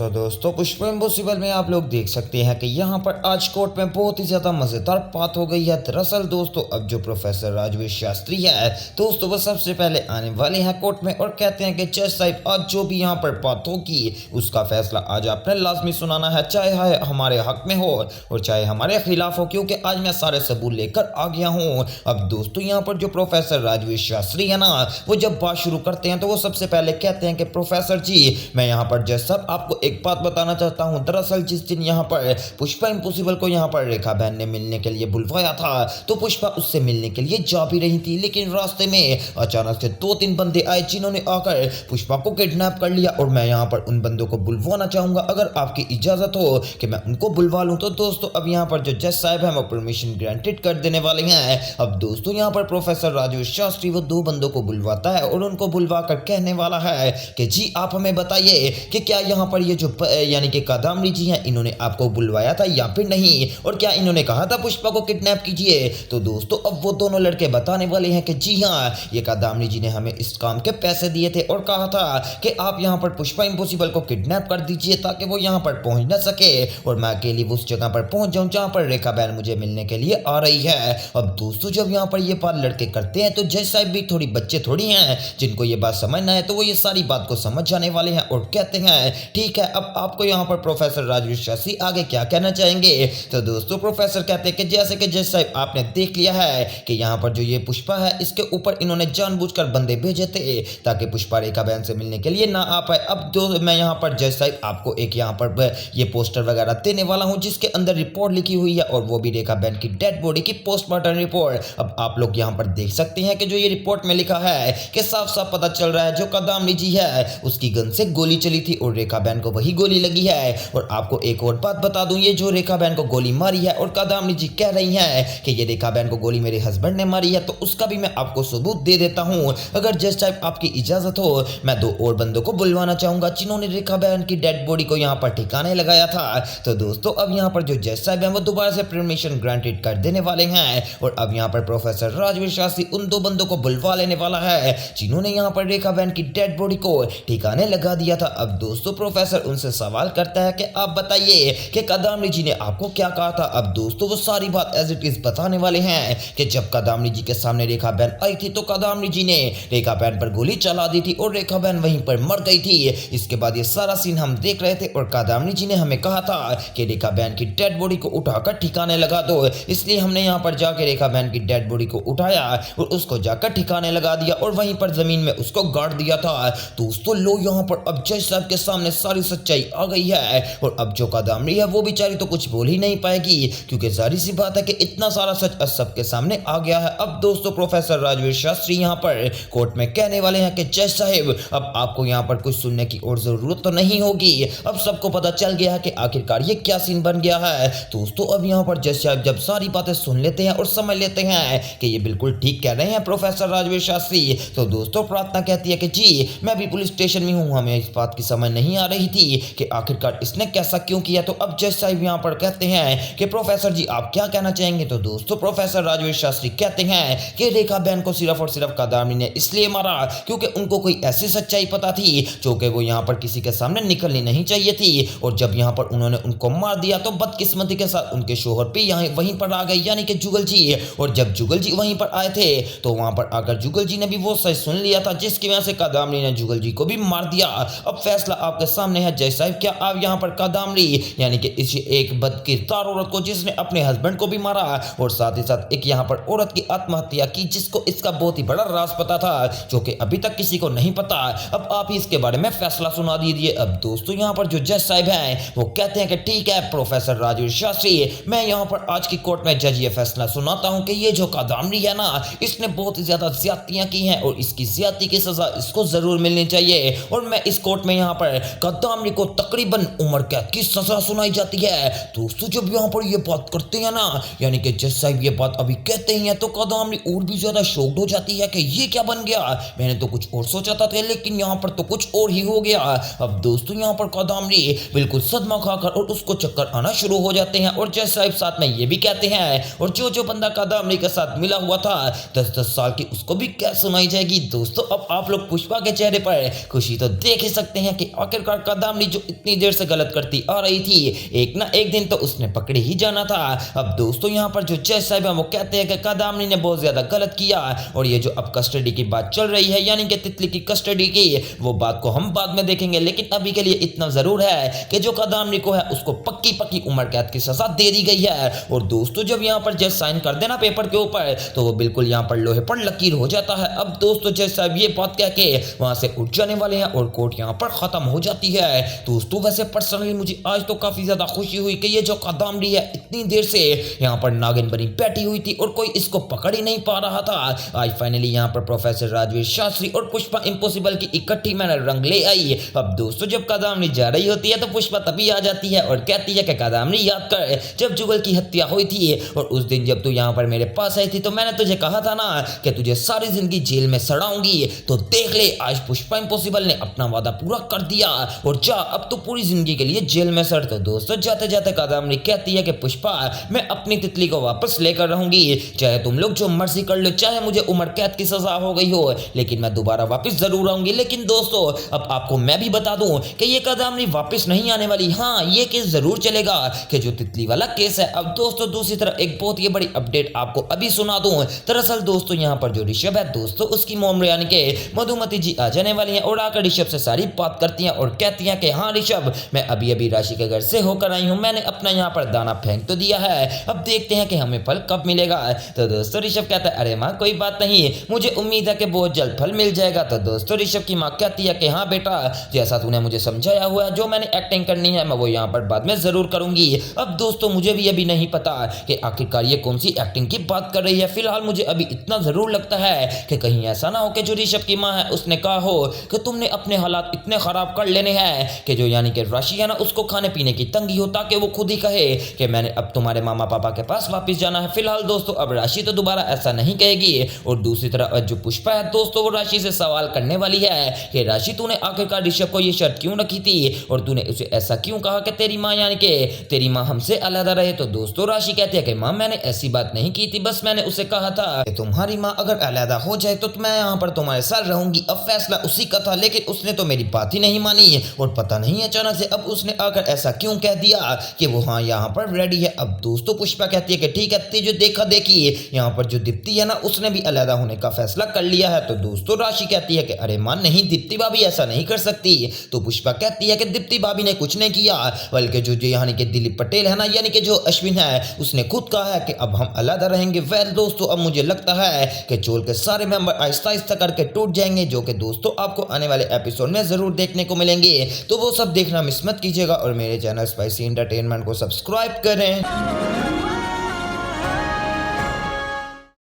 दोस्तों पुष्पा इम्पॉसिबल में आप लोग देख सकते हैं कि यहाँ पर आज कोर्ट में बहुत ही ज़्यादा मज़ेदार बात हो गई है। दरअसल दोस्तों अब जो प्रोफेसर राजवीर शास्त्री है दोस्तों वो सबसे पहले आने वाले हैं कोर्ट में और कहते हैं कि जज साहब आज जो भी यहाँ पर बात होगी उसका फैसला आज आपने लाजमी सुनाना है, चाहे हमारे हक में हो और चाहे हमारे खिलाफ हो, क्योंकि आज मैं सारे सबूत लेकर आ गया हूँ। अब दोस्तों यहाँ पर जो प्रोफेसर राजवीर शास्त्री है ना वो जब बात शुरू करते हैं तो वो सबसे पहले कहते हैं कि प्रोफेसर जी मैं यहाँ पर जज साहब आपको एक बात बताना चाहता हूं। दरअसल जिस दिन यहाँ पर पुष्पा इम्पॉसिबल को यहाँ पर रेखा बहन ने मिलने के लिए बुलवाया था तो पुष्पा उससे मिलने के लिए जा भी रही थी, लेकिन रास्ते में अचानक से 2-3 बंदे आए जिन्होंने आकर पुष्पा को किडनैप कर लिया और मैं यहाँ पर उन बंदों को बुलवाना चाहूंगा, अगर आपकी इजाजत हो कि मैं उनको बुलवा लूं। तो दोस्तों अब यहाँ पर जो जज साहब है वो परमिशन ग्रांटेड कर देने वाले हैं। अब दोस्तों यहाँ पर प्रोफेसर राजवीर शास्त्री वो 2 बंदों को बुलवाता है और उनको बुलवा कर कहने वाला है कि जी आप हमें बताइए कि क्या यहाँ पर ये जो यानी कि कादामनी जी हैं इन्होंने आपको बुलवाया था या फिर नहीं, और क्या इन्होंने कहा था पुष्पा को किडनैप कीजिए। तो दोस्तों अब वो दोनों लड़के बताने वाले हैं कि जी हाँ ये कादामनी जी ने हमें इस काम के पैसे दिए थे और कहा था कि आप यहाँ पर पुष्पा इम्पॉसिबल को किडनैप कर दीजिए ताकि वो यहाँ पर पहुंच न सके और मैं अकेली उस जगह पर पहुंच जाऊं जहाँ पर रेखा बहन मुझे मिलने के लिए आ रही है। अब दोस्तों जब यहाँ पर ये बात लड़के करते हैं तो जज साहब भी थोड़ी बच्चे थोड़ी हैं जिनको ये बात समझना है, तो वो ये सारी बात को समझ जाने वाले हैं और कहते हैं ठीक है अब आपको यहाँ पर प्रोफेसर राजवीर शास्त्री आगे क्या कहना चाहेंगे। तो दोस्तों प्रोफेसर कहते हैं कि जैसे कि जज साहब आपने देख लिया है कि यहाँ पर जो ये पुष्पा है इसके ऊपर इन्होंने जानबूझकर बंदे भेजे थे ताकि पुष्पा रेखा बहन से मिलने के लिए ना आ पाए। अब मैं यहाँ पर जज साहब आपको एक यहाँ पर ये पोस्टर वगैरह देने वाला हूँ जिसके अंदर रिपोर्ट लिखी हुई है और वो भी रेखा बहन की डेड बॉडी की पोस्टमार्टम रिपोर्ट। अब आप लोग यहाँ पर देख सकते हैं कि जो ये रिपोर्ट में लिखा है कि साफ साफ पता चल रहा है जो कादामनी जी है उसकी गन से गोली चली थी और रेखा बहन को वही गोली लगी है। और आपको एक और बात बता दूं, ये जो रेखा बहन को गोली मारी है और कादामनी जी कह रही हैं कि ये रेखा बहन को गोली मेरे हस्बैंड ने मारी है, तो उसका भी मैं आपको सबूत दे देता हूं। अगर जज साहब आपकी इजाजत हो मैं 2 और बंदों को बुलवाना चाहूंगा जिन्होंने रेखा बहन की डेड बॉडी को यहाँ पर ठिकाने लगाया था। तो दोस्तों अब यहाँ पर जो जज साहब हैं वो दोबारा से परमिशन ग्रांटेड कर देने वाले हैं और अब यहाँ पर प्रोफेसर राजवीर शास्त्री उन 2 बंदों को बुलवा लेने वाला है जिन्होंने यहाँ पर रेखा बहन की डेड बॉडी को ठिकाने लगा दिया था। अब दोस्तों प्रोफेसर उनसे सवाल करता है कि आप बताइए कि कादामनी जी ने आपको क्या कहा था। अब दोस्तों वो सारी बात एज इट इज बताने वाले हैं कि जब कादामनी जी के सामने रेखा बहन आई थी तो कादामनी जी ने रेखा बहन पर गोली चला दी थी और रेखा बहन वहीं पर मर गई थी। इसके बाद ये सारा सीन हम देख रहे थे और कादामनी जी ने हमें कहा था कि रेखा बहन की डेड बॉडी को उठाकर ठिकाने लगा दो, इसलिए हमने यहाँ पर जाकर रेखा बहन की डेड बॉडी को उठाया और उसको जाकर ठिकाने लगा दिया और वहीं पर जमीन में उसको गाड़ दिया था। दोस्तों लो यहाँ पर अब जज साहब के सामने सारी सच्चाई आ गई है और अब जो कादामनी है वो बेचारी तो कुछ बोल ही नहीं पाएगी क्योंकि जाहिर सी बात है कि इतना सारा सच सबके सामने आ गया है। अब दोस्तों प्रोफेसर राजवीर शास्त्री यहाँ पर कोर्ट में कहने वाले हैं कि जज साहब अब आपको यहाँ पर कुछ सुनने की और जरूरत तो नहीं होगी, अब सबको पता चल गया है कि आखिरकार ये क्या सीन बन गया है। दोस्तों अब यहाँ पर जज साहब जब सारी बातें सुन लेते हैं और समझ लेते हैं कि ये बिल्कुल ठीक कह रहे हैं प्रोफेसर राजवीर शास्त्री, तो दोस्तों प्रार्थना कहती है कि जी मैं भी पुलिस स्टेशन में हूँ, हमें इस बात की समझ नहीं आ रही थी कि आखिरकार इसने कैसा क्यों किया। तो अब जज साहब यहाँ पर कहते हैं कि प्रोफेसर जी आप क्या कहना चाहेंगे। तो दोस्तों प्रोफेसर राजवीर शास्त्री कहते हैं कि रेखा बहन को सिर्फ और सिर्फ कादामनी ने इसलिए मारा क्योंकि उनको कोई ऐसी सच्चाई पता थी जो कि वो यहाँ पर किसी के सामने निकलनी नहीं चाहिए थी और जब यहाँ पर उन्होंने उनको मार दिया तो बदकिस्मती के साथ उनके शोहर भी यहाँ वहीं पर आ गए यानी कि जुगल जी, और जब जुगल जी वहीं पर आए थे तो वहां पर आकर जुगल जी ने भी वो सच सुन लिया था जिसकी वजह से कादामनी ने जुगल जी को भी मार दिया। अब फैसला आपके सामने है जज साहब, क्या आप यहाँ पर कादामनी यानी कि इस एक बदकिरदार औरत को जिसने अपने हस्बैंड को भी मारा और साथ ही साथ एक यहाँ पर औरत की आत्महत्या की जिसको इसका बहुत ही बड़ा राज पता था जो कि अभी तक किसी को नहीं पता, अब आप ही इसके बारे में फैसला सुना दीजिए। अब दोस्तों यहाँ पर जो जज साहब हैं वो कहते हैं कि ठीक है प्रोफेसर राजवीर शास्त्री मैं यहाँ पर आज की कोर्ट में जज ये फैसला सुनाता हूँ कि ये जो कादामनी है ना इसने बहुत ही ज्यादा ज्यादतियां की हैं और इसकी ज्यादती की सजा इसको जरूर मिलनी चाहिए और मैं इस कोर्ट में यहाँ पर कादामनी को तकरीबन उम्र कैद की सजा सुनाई जाती है। दोस्तों जब यहाँ पर ये बात करते हैं ना यानी कि जज साहब ये बात अभी कहते हैं तो कादामनी और भी ज्यादा शॉक्ड हो जाती है कि ये क्या बन गया, मैंने तो कुछ और सोचा था लेकिन यहाँ पर तो कुछ और ही हो गया। अब दोस्तों यहाँ पर कादामनी बिल्कुल सदमा खाकर और उसको चक्कर आना शुरू हो जाते हैं और जज साहब साथ में ये भी कहते हैं और जो जो बंदा कादामनी के साथ मिला हुआ था 10-10 साल की उसको भी क्या सुनाई जाएगी। दोस्तों अब आप लोग पुष्पा के चेहरे पर खुशी तो देख ही सकते हैं कि आखिरकार कादामनी कदामनी जो इतनी देर से गलत करती आ रही थी, एक ना एक दिन तो उसने पकड़े ही जाना था। अब दोस्तों यहाँ पर जो जज साहब है वो कहते हैं कि कदामनी ने बहुत ज्यादा गलत किया और ये जो अब कस्टडी की बात चल रही है यानी कि तितली की कस्टडी की, वो बात को हम बाद में देखेंगे, लेकिन अभी के लिए इतना जरूर है कि जो कदामनी को है उसको पक्की पक्की उम्र कैद की सजा दे दी गई है। और दोस्तों जब यहाँ पर जज साइन कर देना पेपर के ऊपर तो वो बिल्कुल यहाँ पर लोहे पर लकीर हो जाता है। अब दोस्तों जज साहब ये बात कह के वहां से उठ जाने वाले हैं और कोर्ट यहाँ पर खत्म हो जाती है। दोस्तों वैसे पर्सनली मुझे आज तो काफी ज्यादा खुशी हुई कि ये जो कदामनी है इतनी देर से यहाँ पर नागिन बनी बैठी हुई थी और कोई इसको पकड़ ही नहीं पा रहा था। आज फाइनली यहाँ पर प्रोफेसर राजवीर शास्त्री और पुष्पा इम्पॉसिबल की इकट्ठी मैंने रंग ले आई। अब दोस्तों जब कदामनी जा रही होती है तो पुष्पा तभी आ जाती है और कहती है कि कदामनी याद कर जब जुगल की हत्या हुई थी और उस दिन जब तू यहाँ पर मेरे पास आई थी तो मैंने तुझे कहा था ना कि तुझे सारी जिंदगी जेल में सड़ाऊंगी, तो देख ले आज पुष्पा इम्पॉसिबल ने अपना वादा पूरा कर दिया और जा अब तो पूरी जिंदगी के लिए जेल में सड़। तो दोस्तों जाते जाते कदामनी कहती है कि पुष्पा मैं अपनी तितली को वापस लेकर रहूंगी, चाहे तुम लोग जो मर्जी कर लो, चाहे मुझे उम्र कैद की सजा हो गई हो, लेकिन मैं दोबारा वापस जरूर आऊंगी। लेकिन दोस्तों अब आपको मैं भी बता दूं कि ये कदामनी वापस नहीं आने वाली। हाँ ये केस जरूर चलेगा कि जो तितली वाला केस है। अब दोस्तों दूसरी तरफ एक बहुत ही बड़ी अपडेट आपको अभी सुना दूं। दरअसल दोस्तों यहाँ पर जो ऋषभ है दोस्तों उसकी मोम यानी कि मधुमती जी आ जाने वाली है और आकर ऋषभ से सारी बात करती हैं और कहती हैं कि हाँ ऋषभ मैं अभी अभी राशि के घर से होकर आई हूँ, मैंने अपना यहाँ पर दाना फेंक तो दिया है, अब देखते हैं कि हमें फल कब मिलेगा। तो दोस्तों ऋषभ कहता है अरे माँ कोई बात नहीं, मुझे उम्मीद है कि बहुत जल्द फल मिल जाएगा। तो दोस्तों ऋषभ की माँ कहती है कि हाँ बेटा जैसा तूने मुझे समझाया हुआ है, जो मैंने एक्टिंग करनी है मैं वो यहाँ पर बाद में जरूर करूंगी। अब दोस्तों मुझे भी अभी नहीं पता कि आखिरकार ये कौन सी एक्टिंग की बात कर रही है, फिलहाल मुझे अभी इतना जरूर लगता है कि कहीं ऐसा ना हो कि जो ऋषभ की माँ है उसने कहा हो कि तुमने अपने हालात इतने खराब कर लेने हैं कि जो यानी कि राशि है ना उसको खाने पीने की तंगी हो, ताकि वो खुद ही कहे कि मैंने अब तुम्हारे मामा पापा के पास वापस जाना है। फिलहाल दोस्तों अब राशि तो दोबारा ऐसा नहीं कहेगी और दूसरी तरफ जो पुष्पा है दोस्तों वो राशि से सवाल करने वाली है कि राशि तूने आखिरकार ऋषभ को ये शर्त क्यों रखी थी और तूने उसे ऐसा क्यों कहा कि तेरी माँ यानी कि तेरी माँ हमसे अलग रहे। तो दोस्तों राशि कहती है कि माँ मैंने ऐसी बात नहीं की थी, बस मैंने उसे कहा था कि तुम्हारी माँ अगर अलग हो जाए तो मैं यहाँ पर तुम्हारे साथ रहूंगी। अब फैसला उसी का था, लेकिन उसने तो मेरी बात ही नहीं मानी और पता नहीं अचानक से अब उसने आकर ऐसा क्यों कह दिया कि वो हाँ यहाँ पर रेडी है। अब दोस्तों पुष्पा कहती है कि ठीक है जो देखा देखी यहाँ पर जो दीप्ति है ना उसने भी अलग होने का फैसला कर लिया है। तो दोस्तों राशि कहती है कि अरे मां नहीं दीप्ति भाभी ऐसा नहीं कर सकती। तो पुष्पा कहती है कि दीप्ति भाभी ने कुछ नहीं किया, बल्कि जो यानी कि दिलीप पटेल है ना यानी कि जो अश्विन है उसने खुद कहा है कि अब हम अलग रहेंगे। वेल दोस्तों अब मुझे लगता है कि चोल के सारे मेंबर आहिस्ता आहिस्ता करके टूट जाएंगे, जो कि दोस्तों आपको आने वाले एपिसोड में जरूर देखने को मिलेंगे। तो वो सब देखना मिस मत कीजिएगा और मेरे चैनल स्पाइसी एंटरटेनमेंट को सब्सक्राइब करें।